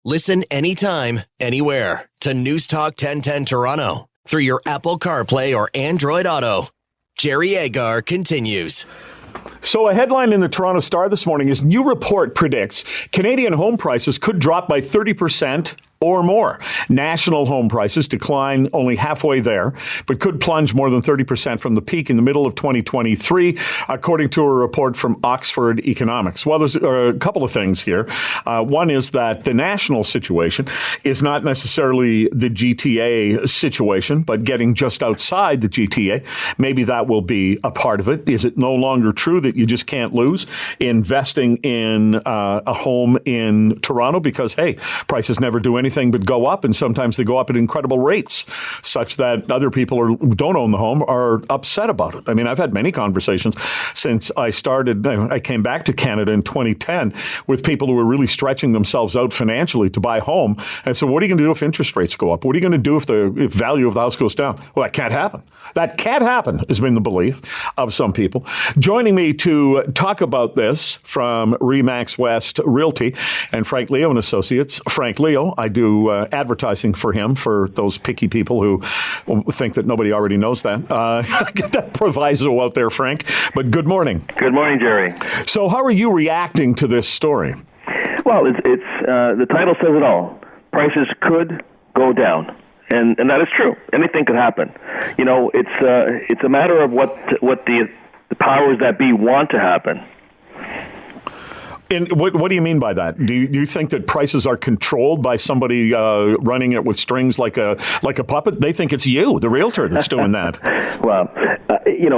Listen anytime, anywhere to News Talk 1010 Toronto through your Apple CarPlay or Android Auto. Jerry Agar continues. So a headline in the Toronto Star this morning is new report predicts Canadian home prices could drop by 30% or more. National home prices decline only halfway there, but could plunge more than 30% from the peak in the middle of 2023, according to a report from Oxford Economics. Well, there's a couple of things here. One is that the national situation is not necessarily the GTA situation, but getting just outside the GTA. Maybe that will be a part of it. Is it no longer true that you just can't lose investing in a home in Toronto? Because, hey, prices never do anything but go up, and sometimes they go up at incredible rates, such that other people who don't own the home are upset about it. I mean, I've had many conversations since I came back to Canada in 2010 with people who were really stretching themselves out financially to buy a home. And so what are you going to do if interest rates go up? What are you going to do if value of the house goes down? Well, that can't happen. That can't happen has been the belief of some people. Joining me to talk about this from Remax West Realty and Frank Leo and Associates. Frank Leo, I do advertising for him, for those picky people who think that nobody already knows that. Get that proviso out there, Frank. But good morning. Good morning, Jerry. So how are you reacting to this story? Well, it's the title says it all. Prices could go down. And that is true. Anything could happen. You know, it's a matter of what the powers that be want to happen. And what do you mean by that? Do you think that prices are controlled by somebody running it with strings like a puppet? They think it's you, the realtor, that's doing that. Well,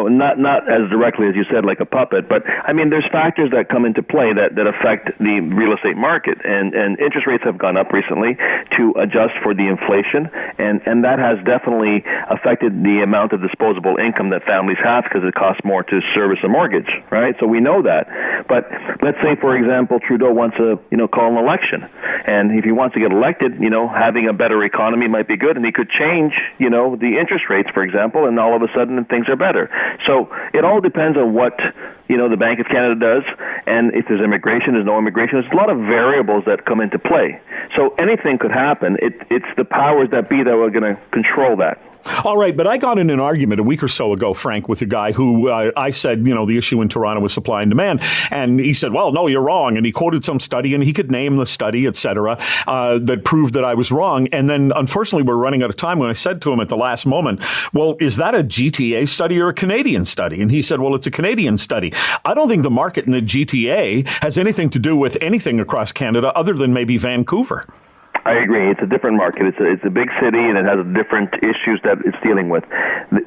not as directly as you said, like a puppet, but I mean, there's factors that come into play that affect the real estate market, and interest rates have gone up recently to adjust for the inflation, and that has definitely affected the amount of disposable income that families have because it costs more to service a mortgage, right? So we know that. But let's say, for example, Trudeau wants to, call an election, and if he wants to get elected, having a better economy might be good, and he could change, the interest rates, for example, and all of a sudden things are better. So it all depends on what, the Bank of Canada does, and if there's immigration, there's no immigration. There's a lot of variables that come into play. So anything could happen. It's the powers that be that are going to control that. All right, but I got in an argument a week or so ago, Frank, with a guy who I said, the issue in Toronto was supply and demand. And he said, well, no, you're wrong. And he quoted some study, and he could name the study, et cetera, that proved that I was wrong. And then, unfortunately, we're running out of time when I said to him at the last moment, well, is that a GTA study or a Canadian study? And he said, well, it's a Canadian study. I don't think the market in the GTA has anything to do with anything across Canada other than maybe Vancouver. I agree. It's a different market. It's a big city, and it has different issues that it's dealing with.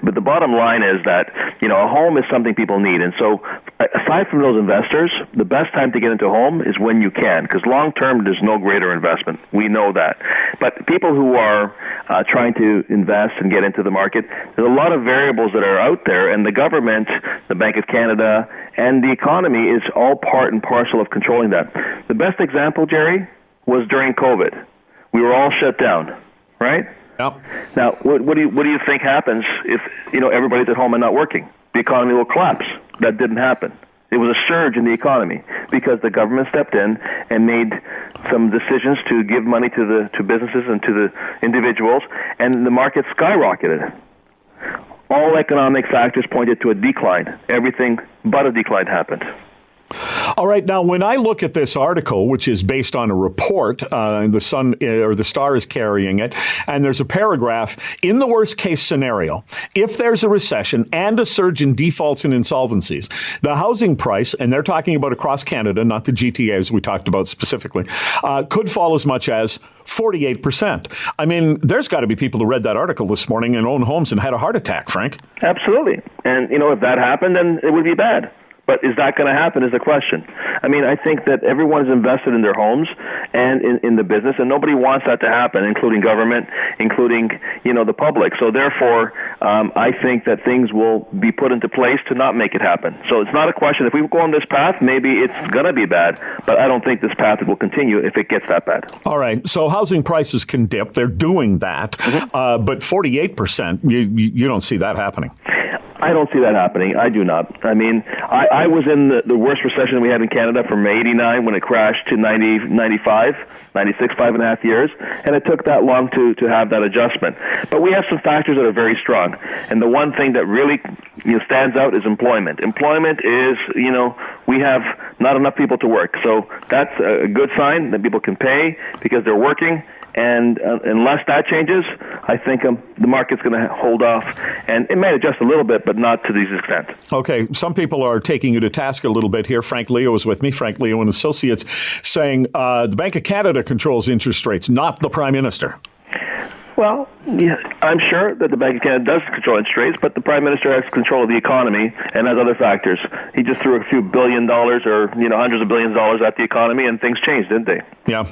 But the bottom line is that, a home is something people need. And so aside from those investors, the best time to get into a home is when you can, because long-term, there's no greater investment. We know that. But people who are trying to invest and get into the market, there's a lot of variables that are out there, and the government, the Bank of Canada, and the economy is all part and parcel of controlling that. The best example, Jerry, was during COVID. We were all shut down, right? Yep. Now, what do you think happens if everybody's at home and not working? The economy will collapse. That didn't happen. It was a surge in the economy because the government stepped in and made some decisions to give money to businesses and to the individuals, and the market skyrocketed. All economic factors pointed to a decline. Everything but a decline happened. All right. Now, when I look at this article, which is based on a report, the Sun or the Star is carrying it, and there's a paragraph, in the worst case scenario, if there's a recession and a surge in defaults and insolvencies, the housing price, and they're talking about across Canada, not the GTA as we talked about specifically, could fall as much as 48%. I mean, there's got to be people who read that article this morning and own homes and had a heart attack, Frank. Absolutely. And, if that happened, then it would be bad. But is that going to happen is the question. I mean, I think that everyone's invested in their homes and in the business, and nobody wants that to happen, including government, including, the public. So therefore, I think that things will be put into place to not make it happen. So it's not a question. If we go on this path, maybe it's going to be bad, but I don't think this path will continue if it gets that bad. All right. So housing prices can dip. They're doing that. But 48%, you don't see that happening. I don't see that happening. I do not. I mean, I was in the worst recession we had in Canada from 89 when it crashed to 95, 96, 5.5 years, and it took that long to have that adjustment. But we have some factors that are very strong, and the one thing that really stands out is employment. Employment is, we have not enough people to work, so that's a good sign that people can pay because they're working. And unless that changes, I think the market's going to hold off. And it may adjust a little bit, but not to this extent. Okay, some people are taking you to task a little bit here. Frank Leo is with me, Frank Leo and Associates, saying the Bank of Canada controls interest rates, not the Prime Minister. Well, yeah, I'm sure that the Bank of Canada does control interest rates, but the Prime Minister has control of the economy and has other factors. He just threw a few $1 billion or hundreds of billions of dollars at the economy, and things changed, didn't they? Yeah.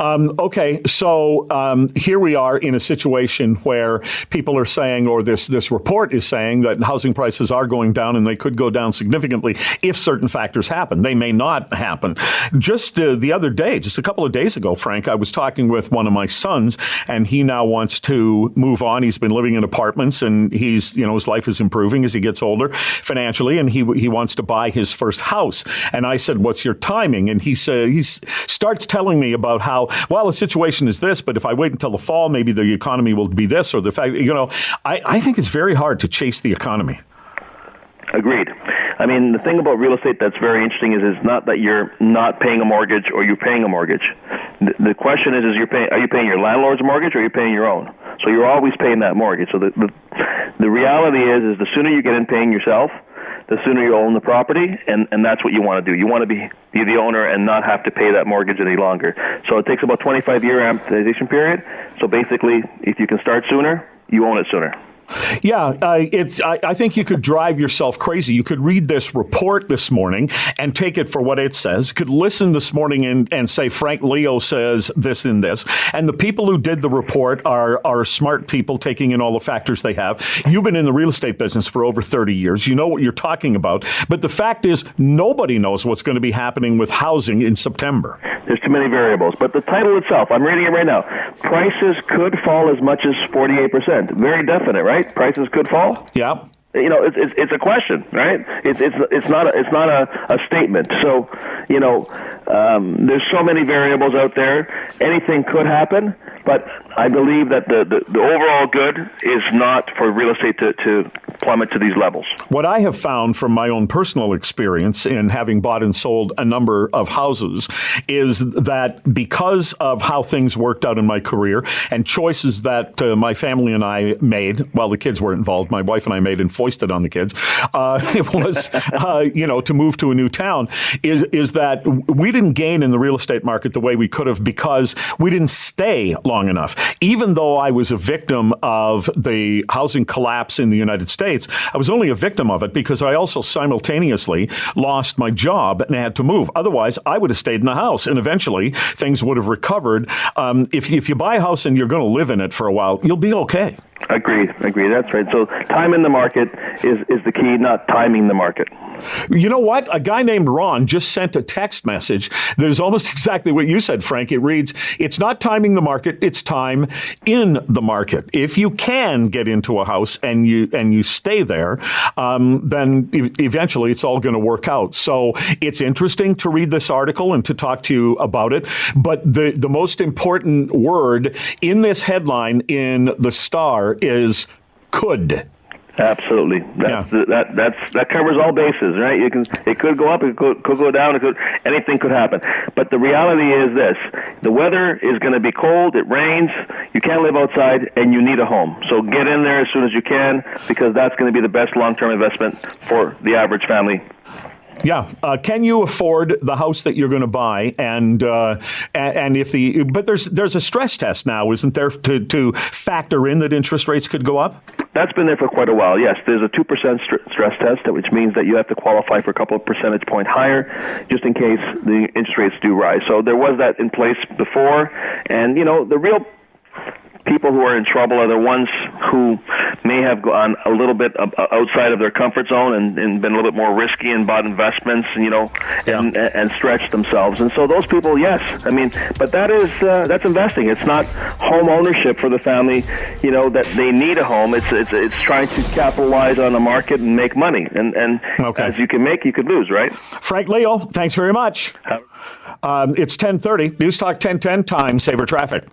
Okay. So here we are in a situation where people are saying, or this report is saying, that housing prices are going down, and they could go down significantly if certain factors happen. They may not happen. Just the other day, just a couple of days ago, Frank, I was talking with one of my sons, and he now wants to move on. He's been living in apartments, and his life is improving as he gets older financially, and he wants to buy his first house. And I said, "What's your timing?" And he starts telling me about how, well, the situation is this, but if I wait until the fall, maybe the economy will be this, or the fact, I think it's very hard to chase the economy. Agreed. I mean, the thing about real estate that's very interesting is it's not that you're not paying a mortgage or you're paying a mortgage. The question is are you paying your landlord's mortgage or are you paying your own? So you're always paying that mortgage. So the reality is the sooner you get in paying yourself, the sooner you own the property, and that's what you want to do. You want to be the owner and not have to pay that mortgage any longer. So it takes about 25-year amortization period. So basically, if you can start sooner, you own it sooner. Yeah, I think you could drive yourself crazy. You could read this report this morning and take it for what it says. You could listen this morning and say, Frank Leo says this and this. And the people who did the report are smart people taking in all the factors they have. You've been in the real estate business for over 30 years. You know what you're talking about. But the fact is, nobody knows what's going to be happening with housing in September. There's too many variables. But the title itself, I'm reading it right now. Prices could fall as much as 48%. Very definite, right? Prices could fall? Yeah. It's a question, right? It's not a statement. So, there's so many variables out there. Anything could happen, but I believe that the overall good is not for real estate to plummet to these levels. What I have found from my own personal experience in having bought and sold a number of houses is that because of how things worked out in my career and choices that my family and I made, while the kids were involved, my wife and I made and foisted on the kids, it was, to move to a new town, is that we didn't gain in the real estate market the way we could have because we didn't stay long enough. Even though I was a victim of the housing collapse in the United States, I was only a victim of it because I also simultaneously lost my job and had to move. Otherwise, I would have stayed in the house, and eventually things would have recovered. If you buy a house and you're going to live in it for a while, you'll be okay. Agreed. That's right. So time in the market is the key, not timing the market. You know what? A guy named Ron just sent a text message that is almost exactly what you said, Frank. It reads, it's not timing the market, it's time in the market. If you can get into a house and you stay there, then eventually it's all going to work out. So it's interesting to read this article and to talk to you about it. But the most important word in this headline in the Star is could. Absolutely. That covers all bases, right? It could go up, it could go down, anything could happen. But the reality is this: the weather is going to be cold, it rains, you can't live outside, and you need a home. So get in there as soon as you can, because that's going to be the best long-term investment for the average family. Yeah. Can you afford the house that you're going to buy? And but there's a stress test now, isn't there, to factor in that interest rates could go up? That's been there for quite a while. Yes, there's a 2% stress test, which means that you have to qualify for a couple of percentage point higher, just in case the interest rates do rise. So there was that in place before, and the real people who are in trouble are the ones who may have gone a little bit outside of their comfort zone and been a little bit more risky and bought investments, and stretched themselves. And so those people, yes, I mean, but that's investing. It's not home ownership for the family, that they need a home. It's trying to capitalize on the market and make money. And okay. As you can make, you could lose, right? Frank Leo, thanks very much. It's 10:30. News Talk 1010 time. Saver traffic.